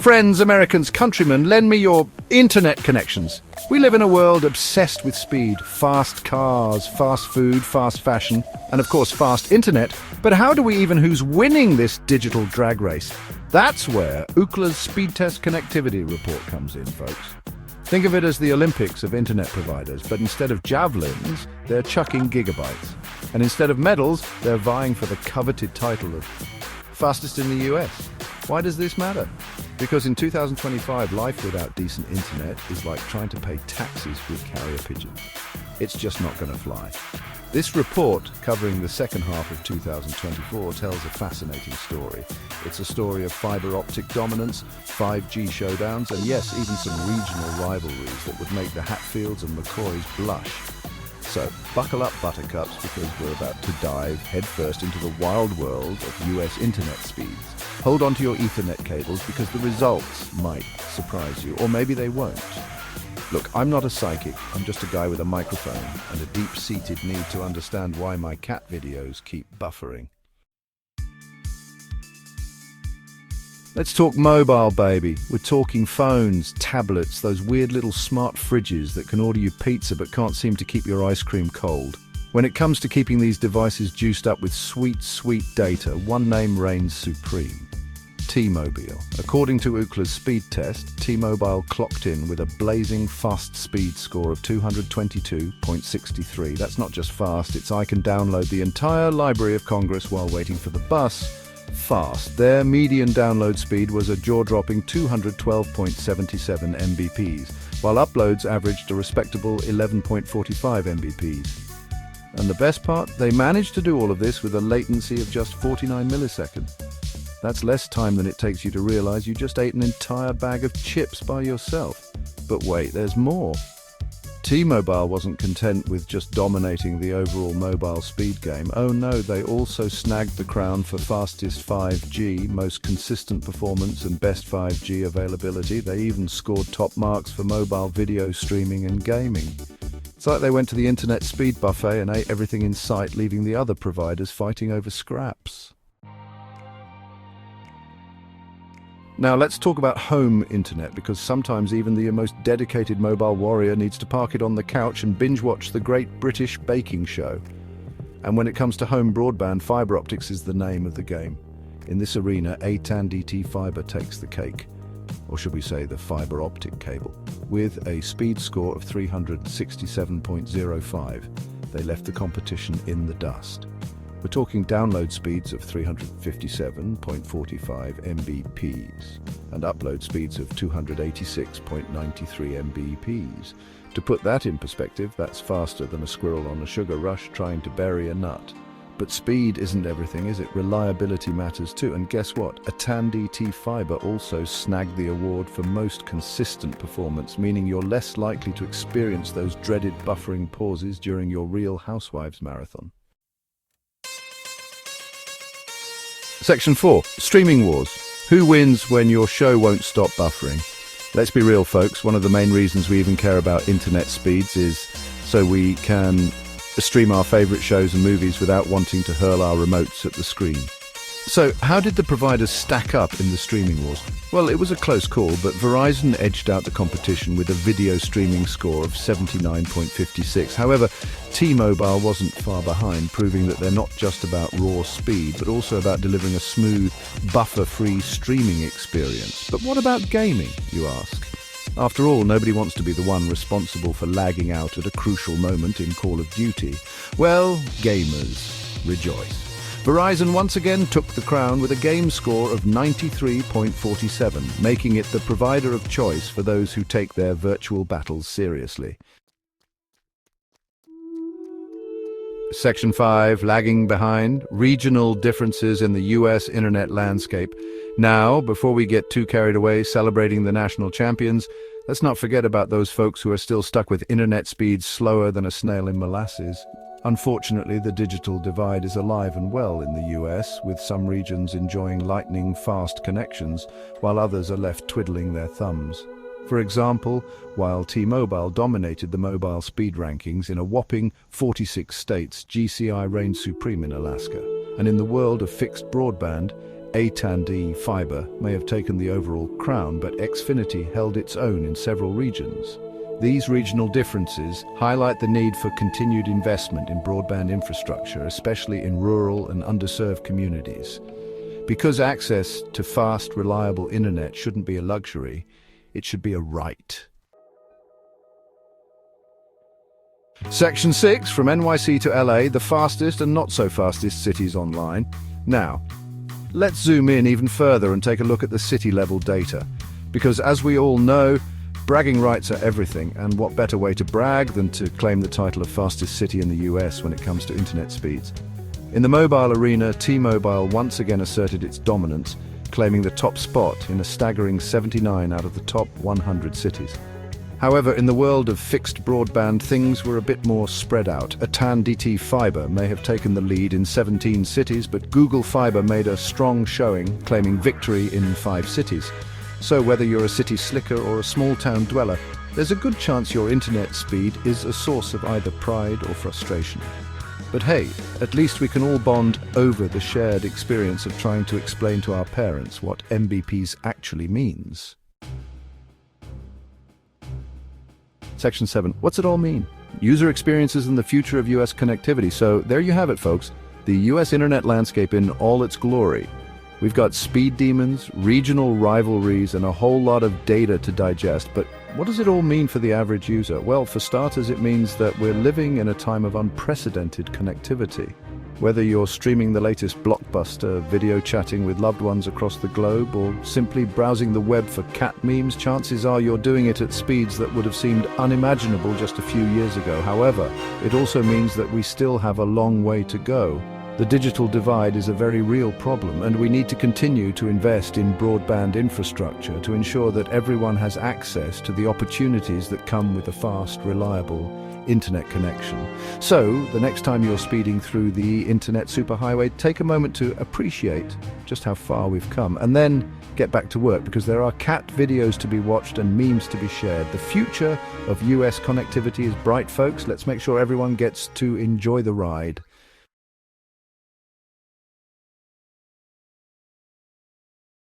Friends, Americans, countrymen, lend me your internet connections. We live in a world obsessed with speed. Fast cars, fast food, fast fashion, and of course fast internet. But how do we even who's winning this digital drag race? That's where Ookla's Speedtest connectivity report comes in, folks. Think of it as the Olympics of internet providers, but instead of javelins, they're chucking gigabytes. And instead of medals, they're vying for the coveted title of fastest in the US. Why does this matter? Because in 2025, life without decent internet is like trying to pay taxes with carrier pigeons. It's just not going to fly. This report, covering the second half of 2024, tells a fascinating story. It's a story of fiber optic dominance, 5G showdowns, and yes, even some regional rivalries that would make the Hatfields and McCoys blush. So, buckle up, buttercups, because we're about to dive headfirst into the wild world of US internet speeds. Hold on to your Ethernet cables because the results might surprise you, or maybe they won't. Look, I'm not a psychic, I'm just a guy with a microphone and a deep-seated need to understand why my cat videos keep buffering. Let's talk mobile, baby. We're talking phones, tablets, those weird little smart fridges that can order you pizza but can't seem to keep your ice cream cold. When it comes to keeping these devices juiced up with sweet, sweet data, one name reigns supreme. T-Mobile. According to Ookla's Speedtest, T-Mobile clocked in with a blazing fast speed score of 222.63. That's not just fast, it's I can download the entire Library of Congress while waiting for the bus. Fast. Their median download speed was a jaw-dropping 212.77 Mbps, while uploads averaged a respectable 11.45 Mbps. And the best part? They managed to do all of this with a latency of just 49 milliseconds. That's less time than it takes you to realize you just ate an entire bag of chips by yourself. But wait, there's more. T-Mobile wasn't content with just dominating the overall mobile speed game. Oh no, they also snagged the crown for fastest 5G, most consistent performance and best 5G availability. They even scored top marks for mobile video streaming and gaming. It's like they went to the internet speed buffet and ate everything in sight, leaving the other providers fighting over scraps. Now let's talk about home internet, because sometimes even the most dedicated mobile warrior needs to park it on the couch and binge-watch the Great British Baking Show. And when it comes to home broadband, fiber optics is the name of the game. In this arena, AT&T fiber takes the cake, or should we say the fiber optic cable. With a speed score of 367.05, they left the competition in the dust. We're talking download speeds of 357.45 Mbps and upload speeds of 286.93 Mbps. To put that in perspective, that's faster than a squirrel on a sugar rush trying to bury a nut. But speed isn't everything, is it? Reliability matters too. And guess what? AT&T Fiber also snagged the award for most consistent performance, meaning you're less likely to experience those dreaded buffering pauses during your Real Housewives marathon. Section 4. Streaming Wars. Who wins when your show won't stop buffering? Let's be real, folks. One of the main reasons we even care about internet speeds is so we can stream our favorite shows and movies without wanting to hurl our remotes at the screen. So, how did the providers stack up in the streaming wars? Well, it was a close call, but Verizon edged out the competition with a video streaming score of 79.56. However, T-Mobile wasn't far behind, proving that they're not just about raw speed, but also about delivering a smooth, buffer-free streaming experience. But what about gaming, you ask? After all, nobody wants to be the one responsible for lagging out at a crucial moment in Call of Duty. Well, gamers, rejoice. Verizon once again took the crown with a game score of 93.47, making it the provider of choice for those who take their virtual battles seriously. Section 5, lagging behind, regional differences in the US internet landscape. Now, before we get too carried away celebrating the national champions, let's not forget about those folks who are still stuck with internet speeds slower than a snail in molasses. Unfortunately, the digital divide is alive and well in the US, with some regions enjoying lightning-fast connections, while others are left twiddling their thumbs. For example, while T-Mobile dominated the mobile speed rankings in a whopping 46 states, GCI reigned supreme in Alaska. And in the world of fixed broadband, AT&T fiber may have taken the overall crown, but Xfinity held its own in several regions. These regional differences highlight the need for continued investment in broadband infrastructure, especially in rural and underserved communities. Because access to fast, reliable internet shouldn't be a luxury, it should be a right. Section 6, from NYC to LA, the fastest and not so fastest cities online. Now, let's zoom in even further and take a look at the city-level data. Because as we all know, bragging rights are everything, and what better way to brag than to claim the title of fastest city in the US when it comes to internet speeds. In the mobile arena, T-Mobile once again asserted its dominance, claiming the top spot in a staggering 79 out of the top 100 cities. However, in the world of fixed broadband, things were a bit more spread out. AT&T Fiber may have taken the lead in 17 cities, but Google Fiber made a strong showing, claiming victory in 5 cities. So whether you're a city slicker or a small-town dweller, there's a good chance your internet speed is a source of either pride or frustration. But hey, at least we can all bond over the shared experience of trying to explain to our parents what Mbps actually means. Section 7. What's it all mean? User experiences and the future of US connectivity. So there you have it, folks. The US internet landscape in all its glory. We've got speed demons, regional rivalries, and a whole lot of data to digest. But what does it all mean for the average user? Well, for starters, it means that we're living in a time of unprecedented connectivity. Whether you're streaming the latest blockbuster, video chatting with loved ones across the globe, or simply browsing the web for cat memes, chances are you're doing it at speeds that would have seemed unimaginable just a few years ago. However, it also means that we still have a long way to go. The digital divide is a very real problem, and we need to continue to invest in broadband infrastructure to ensure that everyone has access to the opportunities that come with a fast, reliable internet connection. So, the next time you're speeding through the internet superhighway, take a moment to appreciate just how far we've come, and then get back to work, because there are cat videos to be watched and memes to be shared. The future of US connectivity is bright, folks. Let's make sure everyone gets to enjoy the ride.